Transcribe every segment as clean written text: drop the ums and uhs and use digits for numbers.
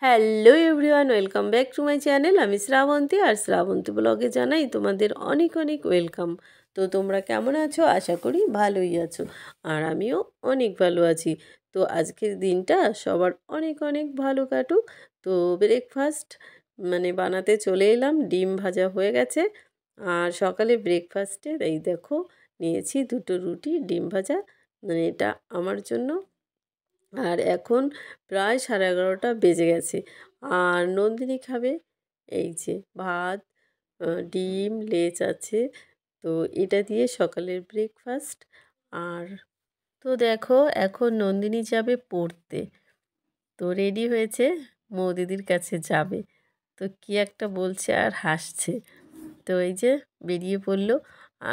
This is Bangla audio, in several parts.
Hello everyone, welcome back to my channel. আমি শ্রাবন্তী, আর শ্রাবন্তী ব্লগে জানাই তোমাদের অনেক অনেক ওয়েলকাম। তো তোমরা কেমন আছো? আশা করি ভালোই আছো, আর আমিও অনেক ভালো আছি। তো আজকের দিনটা সবার অনেক অনেক ভালো কাটুক। তো ব্রেকফাস্ট বানাতে চলে এলাম। ডিম ভাজা হয়ে গেছে, আর সকালে ব্রেকফাস্টে এই দেখো নিয়েছি দুটো রুটি, ডিম ভাজা, এটা আমার জন্য। আর এখন প্রায় 11:30 বেজে গেছে, আর নন্দিনী খাবে এই যে ভাত, ডিম, লেজ আছে। তো এটা দিয়ে সকালের ব্রেকফাস্ট। আর তো দেখো এখন নন্দিনী যাবে পড়তে, তো রেডি হয়েছে, মৌদিদির কাছে যাবে। তো কি একটা বলছে আর হাসছে। তো এই যে বেরিয়ে পড়লো,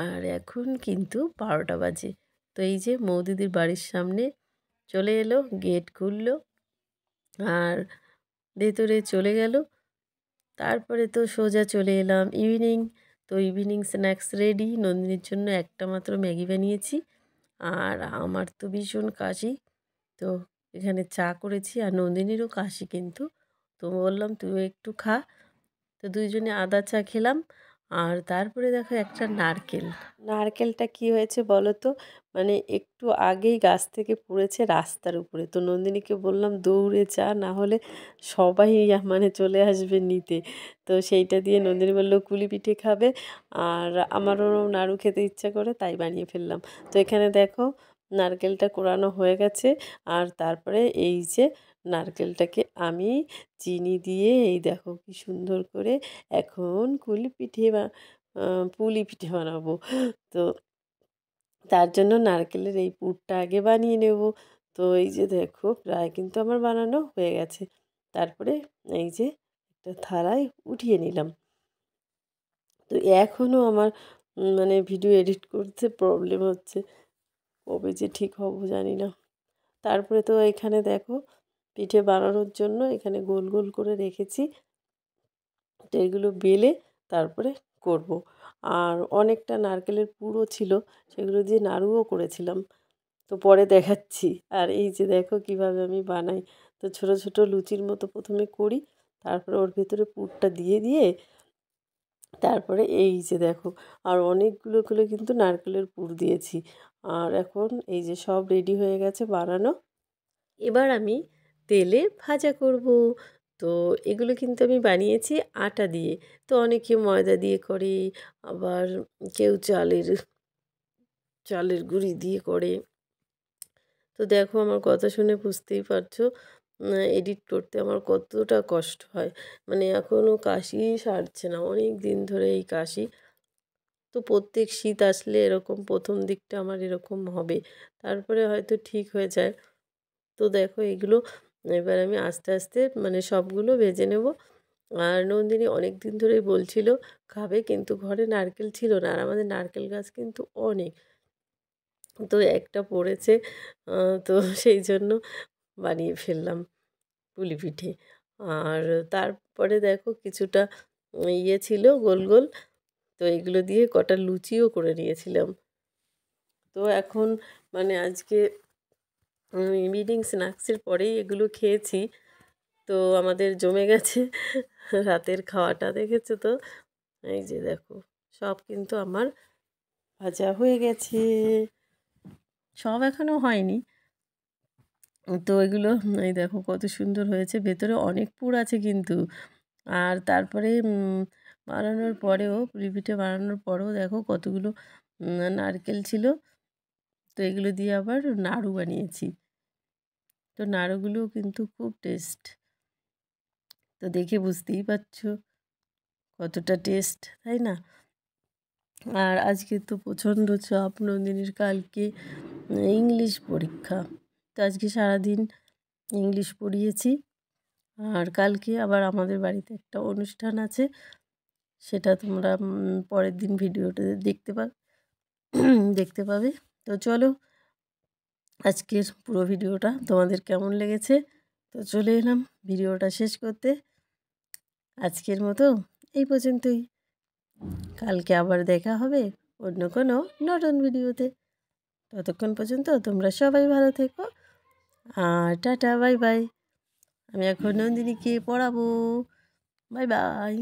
আর এখন কিন্তু 12টা বাজে। তো এই যে মৌদিদির বাড়ির সামনে চলে এলো, গেট খুললো আর ভেতরে চলে গেল। তারপরে তো সোজা চলে এলাম ইভিনিং। তো ইভিনিং স্ন্যাক্স রেডি। নন্দিনীর জন্য একটা মাত্র ম্যাগি বানিয়েছি, আর আমার তো ভীষণ কাশি, তো এখানে চা করেছি। আর নন্দিনীরও কাশি কিন্তু, তো বললাম তুইও একটু খা। তো দুইজনে আদা চা খেলাম। আর তারপরে দেখো একটা নারকেলটা কি হয়েছে বলো তো, একটু আগেই গাছ থেকে পড়েছে রাস্তার উপরে। তো নন্দিনীকে বললাম দৌড়ে যা, না হলে সবাই চলে আসবে নিতে। তো সেইটা দিয়ে নন্দিনী বললো কুলি পিঠে খাবে, আর আমারও নাড়ু খেতে ইচ্ছা করে, তাই বানিয়ে ফেললাম। তো এখানে দেখো নারকেলটা কোরানো হয়ে গেছে, আর তারপরে এই যে নারকেলটাকে আমি চিনি দিয়ে এই দেখো কি সুন্দর করে এখন পুলি পিঠে বানাবো। তো তার জন্য নারকেলের এই পুরটা আগে বানিয়ে নেব। তো এই যে দেখো প্রায় কিন্তু আমার বানানো হয়ে গেছে। তারপরে এই যে একটা থালায় উঠিয়ে নিলাম। তো এখনও আমার ভিডিও এডিট করতে প্রবলেম হচ্ছে, কবে যে ঠিক হব জানি না। তারপরে তো এখানে দেখো পিঠে বানানোর জন্য এখানে গোল গোল করে রেখেছি। তো এগুলো বেলে তারপরে করব। আর অনেকটা নারকেলের পুরও ছিল, সেগুলো দিয়ে নাড়ুও করেছিলাম, তো পরে দেখাচ্ছি। আর এই যে দেখো কিভাবে আমি বানাই। তো ছোট ছোট লুচির মতো প্রথমে করি, তারপরে ওর ভেতরে পুরটা দিয়ে দিয়ে তারপরে এই যে দেখো আর অনেকগুলো করে কিন্তু নারকেলের পুর দিয়েছি। আর এখন এই যে সব রেডি হয়ে গেছে বানানো, এবার আমি তেলে ভাজা করব। তো এগুলো কিন্তু আমি বানিয়েছি আটা দিয়ে। তো অনেকে ময়দা দিয়ে করে, আবার কেউ চালের গুঁড়ি দিয়ে করে। তো দেখো আমার কথা শুনে বুঝতেই পারছো এডিট করতে আমার কতটা কষ্ট হয়। এখনও কাশি সারছে না, অনেক দিন ধরে এই কাশি। তো প্রত্যেক শীত আসলে এরকম প্রথম দিকটা আমার এরকম হবে, তারপরে হয়তো ঠিক হয়ে যায়। তো দেখো এগুলো এবার আমি আস্তে আস্তে সবগুলো ভেজে নেব। আর নন্দিনী অনেক দিন ধরেই বলছিল খাবে, কিন্তু ঘরে নারকেল ছিল না, আর আমাদের নারকেল গাছ কিন্তু অনেক, তো একটা পড়েছে, তো সেই জন্য বানিয়ে ফেললাম পুলি পিঠে। আর তারপরে দেখো কিছুটা ছিল গোল গোল, তো এগুলো দিয়ে কটা লুচিও করে নিয়েছিলাম। তো এখন আজকে ইভিনিং স্ন্যাক্সের পরেই এগুলো খেয়েছি, তো আমাদের জমে গেছে রাতের খাওয়াটা, দেখেছো তো। এই যে দেখো সব কিন্তু আমার ভাজা হয়ে গেছে, সব এখনও হয়নি। তো এগুলো এই দেখো কত সুন্দর হয়েছে, ভেতরে অনেক পুর আছে কিন্তু। আর তারপরে বানানোর পরেও পুলি পিঠে বানানোর পরেও দেখো কতগুলো নারকেল ছিল। তো এগুলো দিয়ে আবার নাড়ু বানিয়েছি, তো নাড়ুগুলোও কিন্তু খুব টেস্ট। তো দেখে বুঝতেই পারছো কতটা টেস্ট, তাই না? আর আজকে তো প্রচণ্ড চাপ, নন্দিনীর কালকে ইংলিশ পরীক্ষা। তো আজকে সারাদিন ইংলিশ পড়িয়েছি। আর কালকে আবার আমাদের বাড়িতে একটা অনুষ্ঠান আছে, সেটা তোমরা পরের দিন ভিডিওটা দেখতে পাবে। তো চলো আজকের পুরো ভিডিওটা তোমাদের কেমন লেগেছে। তো চলে এলাম ভিডিওটা শেষ করতে। আজকের মতো এই পর্যন্তই, কালকে আবার দেখা হবে অন্য কোনো নতুন ভিডিওতে। ততক্ষণ পর্যন্ত তোমরা সবাই ভালো থেকো, আর টাটা, বাই বাই। আমি এখন নন্দিনীকে পড়াবো। Bye bye.